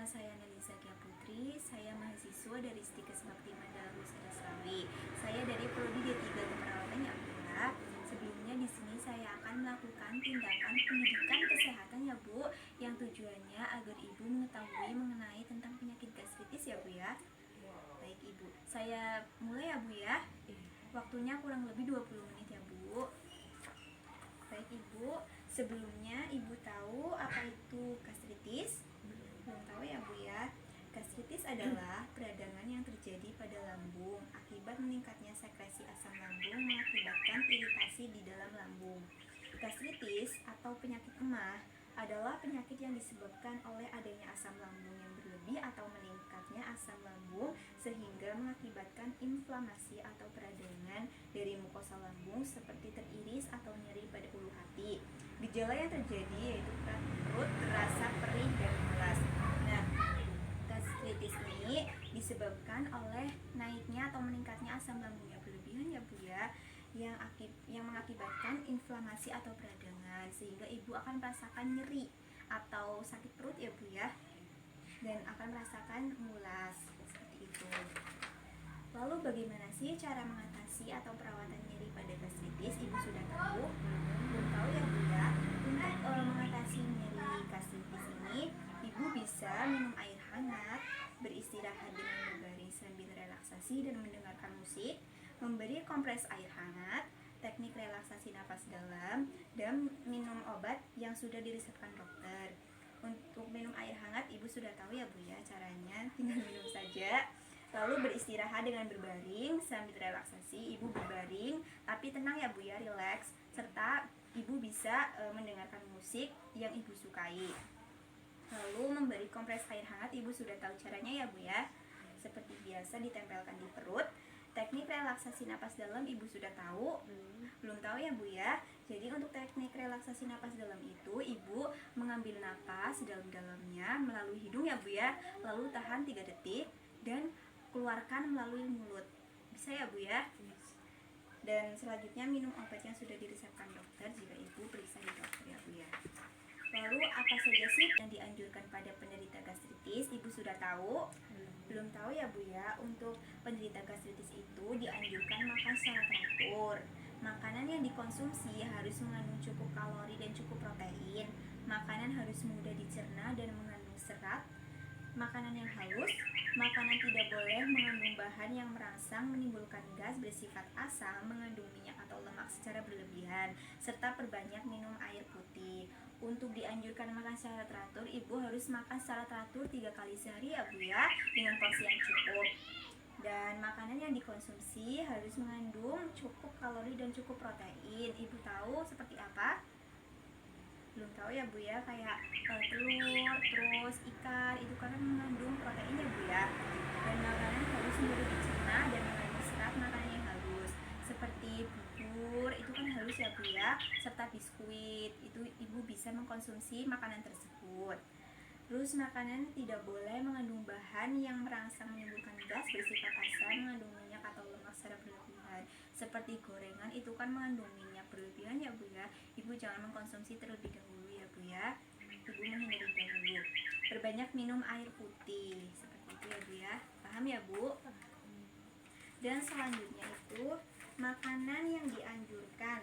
nama saya Nelisa Kia Putri. Saya mahasiswa dari Stikes Bakti Mandala Husada Slawi. Saya dari Prodi D3 Keperawatan ya Bu ya. Sebelumnya di sini saya akan melakukan tindakan pendidikan kesehatan ya Bu, yang tujuannya agar Ibu mengetahui mengenai tentang penyakit gastritis ya Bu ya. Baik Ibu, saya mulai ya Bu ya. Waktunya kurang lebih 20 menit ya Bu. Baik Ibu, sebelumnya Ibu tahu apa itu gastritis? Belum tahu ya Bu ya. Gastritis adalah peradangan yang terjadi pada lambung akibat meningkatnya sekresi asam lambung mengakibatkan iritasi di dalam lambung. Gastritis atau penyakit emah adalah penyakit yang disebabkan oleh adanya asam lambung yang berlebih atau meningkatnya asam lambung sehingga mengakibatkan inflamasi atau peradangan dari mukosa lambung seperti teriris atau nyeri pada ulu hati. Gejala yang terjadi yaitu berat perut, terasa perih dan mulas. Nah, gastritis ini disebabkan oleh naiknya atau meningkatnya asam lambung yang berlebihan ya Bu ya, yang mengakibatkan inflamasi atau peradangan sehingga Ibu akan merasakan nyeri atau sakit perut ya Bu ya, dan akan merasakan mulas seperti itu. Lalu bagaimana sih cara mengatasi atau perawatan nyeri pada gastritis? Ibu sudah tahu? Belum tahu ya Bu ya. Untuk mengatasi nyeri gastritis ini, Ibu bisa minum air hangat, beristirahat dengan berbaring sambil relaksasi dan mendengarkan musik, memberi kompres air hangat, teknik relaksasi napas dalam, dan minum obat yang sudah diresepkan dokter. Untuk minum air hangat Ibu sudah tahu ya Bu ya caranya, tinggal minum saja. Lalu beristirahat dengan berbaring sambil relaksasi, Ibu berbaring tapi tenang ya Bu ya, rileks, serta Ibu bisa mendengarkan musik yang Ibu sukai. Lalu memberi kompres air hangat Ibu sudah tahu caranya ya Bu ya. Seperti biasa ditempelkan di perut. Teknik relaksasi napas dalam Ibu sudah tahu? Belum tahu ya Bu ya. Jadi untuk teknik relaksasi napas dalam itu Ibu mengambil napas dalam-dalamnya melalui hidung ya Bu ya. Lalu tahan 3 detik dan keluarkan melalui mulut. Bisa ya Bu ya? Dan selanjutnya minum obat yang sudah diresepkan dokter jika Ibu periksa di dokter ya Bu ya. Lalu apa saja sih yang dianjurkan pada penderita gastritis? Ibu sudah tahu? Belum tahu ya Bu ya. Untuk penderita gastritis itu dianjurkan makan secara teratur. Makanan yang dikonsumsi harus mengandung cukup kalori dan cukup protein. Makanan harus mudah dicerna dan mengandung serat. Makanan yang halus, makanan tidak boleh mengandung bahan yang merangsang, menimbulkan gas bersifat asam, mengandung minyak atau lemak secara berlebihan, serta perbanyak minum air putih. Untuk dianjurkan makan secara teratur, Ibu harus makan secara teratur 3 kali sehari ya Bu ya, dengan porsi yang cukup. Dan makanan yang dikonsumsi harus mengandung cukup kalori dan cukup protein. Ibu tahu seperti apa? Belum tahu ya Bu ya, kayak telur, terus ikan, itu kan mengandung protein ya Bu ya. Dan makanan harus mudah dicerna dan mengandung serat. Makanan yang halus seperti bubur itu kan halus ya Bu ya, serta biskuit itu Ibu bisa mengkonsumsi makanan tersebut. Terus makanan tidak boleh mengandung bahan yang merangsang menimbulkan gas bersifat asam, mengandung minyak atau lemak secara berlebihan. Seperti gorengan itu kan mengandung minyak berlebihan ya Bu ya. Ibu jangan mengkonsumsi terlebih dahulu ya Bu ya. Ibu menghindari dahulu. Perbanyak minum air putih. Seperti itu ya Bu ya. Paham ya Bu? Dan selanjutnya itu makanan yang dianjurkan.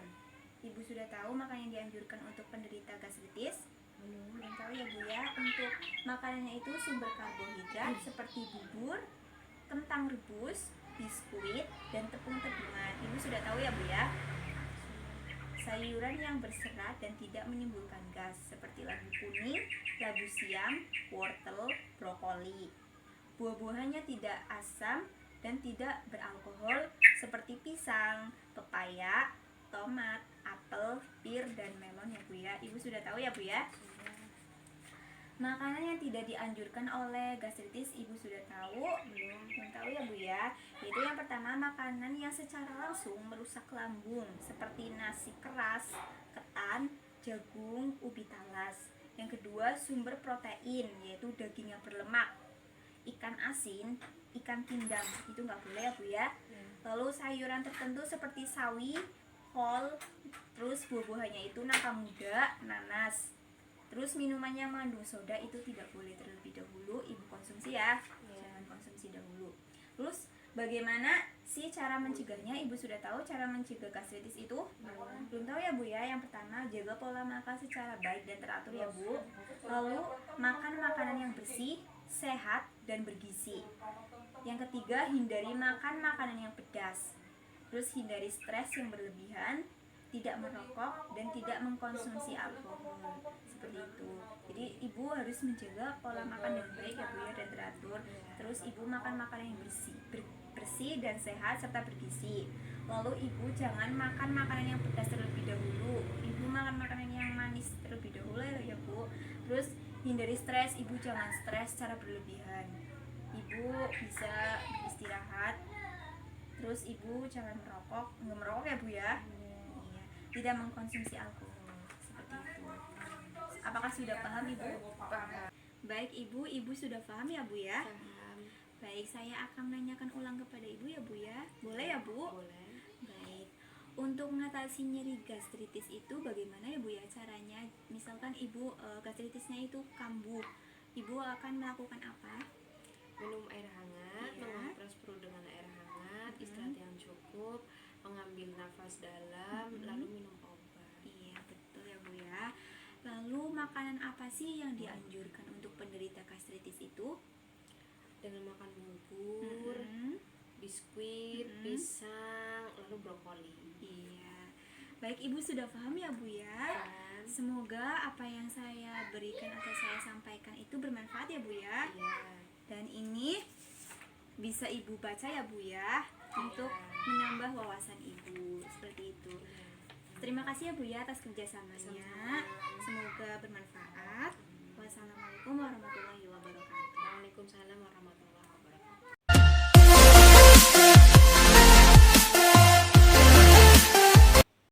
Ibu sudah tahu makanan yang dianjurkan untuk penderita gastritis? Belum tahu ya Bu ya. Untuk makanannya itu sumber karbohidrat seperti bubur, kentang rebus, biskuit, dan tepung-tepungan. Ibu sudah tahu ya Bu ya. Sayuran yang berserat dan tidak menimbulkan gas seperti labu kuning, labu siam, wortel, brokoli. Buah-buahannya tidak asam dan tidak beralkohol seperti pisang, pepaya, tomat, apel, pir, dan melon ya Bu ya. Ibu sudah tahu ya Bu ya. Makanan yang tidak dianjurkan oleh gastritis Ibu sudah tahu? Belum tahu ya Bu ya. Yaitu yang pertama, makanan yang secara langsung merusak lambung seperti nasi keras, ketan, jagung, ubi talas. Yang kedua, sumber protein yaitu daging yang berlemak, ikan asin, ikan pindang itu nggak boleh ya Bu ya. Lalu sayuran tertentu seperti sawi, kol, terus buah-buahannya itu nangka muda, nanas. Terus minuman yang mengandung soda itu tidak boleh terlebih dahulu ibu konsumsi ya, jangan konsumsi dahulu. Terus bagaimana sih cara mencegahnya? Ibu sudah tahu cara mencegah gastritis itu? Belum tahu ya Bu ya. Yang pertama, jaga pola makan secara baik dan teratur ya Bu. Lalu makan makanan yang bersih, sehat, dan bergizi. Yang ketiga, hindari makan makanan yang pedas. Terus hindari stres yang berlebihan, tidak merokok, dan tidak mengkonsumsi alkohol. Seperti itu. Jadi ibu harus menjaga pola makan dengan baik ya Bu ya, dan teratur. Terus ibu makan makanan yang bersih dan sehat serta bergizi. Lalu ibu jangan makan makanan yang pedas terlebih dahulu. Ibu makan makanan yang manis terlebih dahulu ya Bu. Terus hindari stres, ibu jangan stres secara berlebihan. Ibu bisa beristirahat. Terus ibu jangan merokok, nggak merokok ya Bu ya. Iya. Tidak mengkonsumsi alkohol. Seperti itu. Apakah sudah paham Ibu? Paham. Baik Ibu sudah paham ya Bu ya? Paham. Baik, saya akan menanyakan ulang kepada Ibu ya Bu ya. Boleh ya Bu? Boleh. Baik. Untuk mengatasi nyeri gastritis itu bagaimana ya Bu ya caranya? Misalkan Ibu gastritisnya itu kambuh. Ibu akan melakukan apa? Minum air hangat, Iya. mengompres perut dengan air hangat, istirahat yang cukup, mengambil nafas dalam, lalu minum obat. Iya, betul ya Bu ya. Lalu makanan apa sih yang dianjurkan untuk penderita gastritis itu? Dengan makan bubur, biskuit, pisang, lalu brokoli. Iya. Baik, Ibu sudah paham ya Bu ya. Kan? Semoga apa yang saya berikan atau saya sampaikan itu bermanfaat ya Bu ya. Iya. Dan ini bisa Ibu baca ya Bu ya, untuk menambah wawasan Ibu. Seperti itu. Terima kasih ya Bu ya atas kerjasamanya. Semoga bermanfaat. Wassalamualaikum warahmatullahi wabarakatuh.